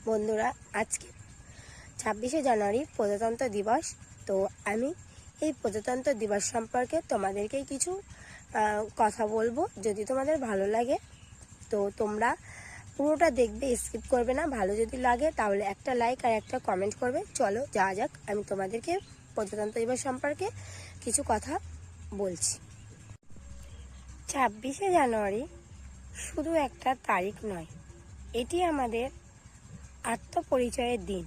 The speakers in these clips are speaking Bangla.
বন্ধুরা, আজকে 26শে জানুয়ারি প্রজাতন্ত্র দিবস। তো আমি এই প্রজাতন্ত্র দিবস সম্পর্কে তোমাদেরকে কিছু কথা বলবো। যদি তোমাদের ভালো লাগে তো তোমরা পুরোটা দেখবে, স্কিপ করবে না। ভালো যদি লাগে তাহলে একটা লাইক আর একটা কমেন্ট করবে। চলো যাওয়া যাক, আমি তোমাদেরকে প্রজাতন্ত্র দিবস সম্পর্কে কিছু কথা বলছি। 26শে জানুয়ারি শুধু একটা তারিখ নয়, এটি আমাদের আত্মপরিচয়ের দিন।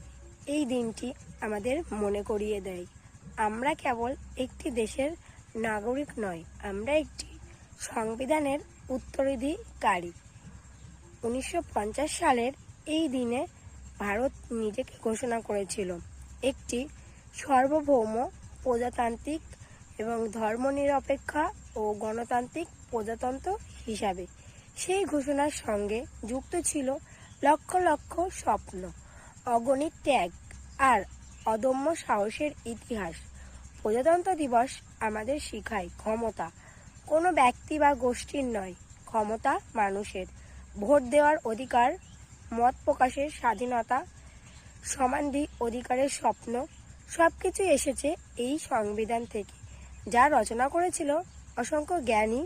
এই দিনটি আমাদের মনে করিয়ে দেয় আমরা কেবল একটি দেশের নাগরিক নয়, আমরা একটি সংবিধানের উত্তরাধিকারী। 1950 সালের এই দিনে ভারত নিজেকে ঘোষণা করেছিল একটি সার্বভৌম, প্রজাতান্ত্রিক এবং ধর্মনিরপেক্ষ ও গণতান্ত্রিক প্রজাতন্ত্র হিসাবে। সেই ঘোষণার সঙ্গে যুক্ত ছিল লক্ষ লক্ষ স্বপ্ন, অগণিত ত্যাগ আর অদম্য সাহসের ইতিহাস। প্রজাতন্ত্র দিবস আমাদের শেখায় ক্ষমতা কোনো ব্যক্তি বা গোষ্ঠীর নয়, ক্ষমতা মানুষের। ভোট দেওয়ার অধিকার, মত প্রকাশের স্বাধীনতা, সমান অধিকারের স্বপ্ন, সবকিছু এসেছে এই সংবিধান থেকে, যা রচনা করেছিল অসংখ্য জ্ঞানী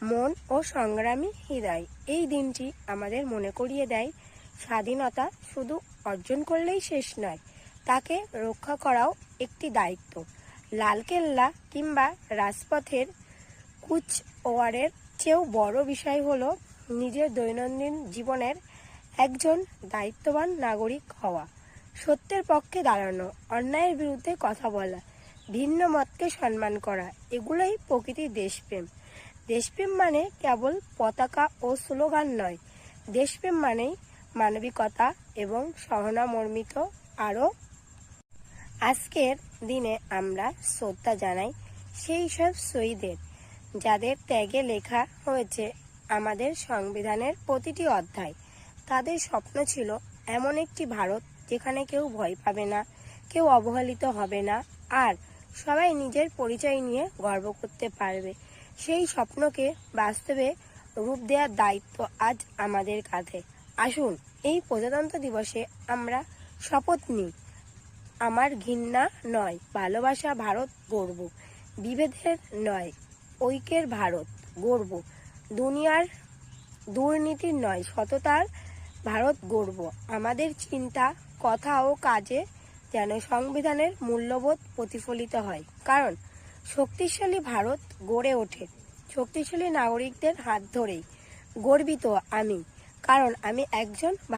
মন ও সংগ্রামী হৃদয়। এই দিনটি আমাদের মনে করিয়ে দেয় স্বাধীনতা শুধু অর্জন করলেই শেষ নয়, তাকে রক্ষা করাও একটি দায়িত্ব। লালকেল্লা কিংবা রাজপথের কুচওয়ারের চেয়েও বড় বিষয় হলো নিজের দৈনন্দিন জীবনের একজন দায়িত্ববান নাগরিক হওয়া, সত্যের পক্ষে দাঁড়ানো, অন্যায়ের বিরুদ্ধে কথা বলা, ভিন্ন মতকে সম্মান করা। এগুলোই প্রকৃতির দেশপ্রেম। দেশপ্রেম মানে কেবল পতাকা ও স্লোগান নয়, দেশপ্রেম মানেই মানবিকতা এবং সহনামর্মিত। আরও আজকের দিনে আমরা শ্রদ্ধা জানাই সেই সব শহীদদের, যাদের ত্যাগে লেখা হয়েছে আমাদের সংবিধানের প্রতিটি অধ্যায়। তাদের স্বপ্ন ছিল এমন একটি ভারত যেখানে কেউ ভয় পাবে না, কেউ অবহেলিত হবে না, আর সবাই নিজের পরিচয় নিয়ে গর্ব করতে পারবে। সেই স্বপ্নকে বাস্তবে রূপ দেওয়ার দায়িত্ব আজ আমাদের কাঁধে। আসুন এই প্রজাতন্ত্র দিবসে আমরা শপথ নিই, আমার ঘৃণা নয়, ভালোবাসা ভারত গড়ব, বিভেদের নয়, ঐক্যের ভারত গড়ব, দুনিয়ার দুর্নীতির নয়, সততার ভারত গড়ব। আমাদের চিন্তা, কথা ও কাজে যেন সংবিধানের মূল্যবোধ প্রতিফলিত হয়, কারণ শক্তিশালী ভারত গড়ে ওঠে শক্তিশালী নাগরিকদের হাত ধরেই। গর্বিত আমি, কারণ আমি একজন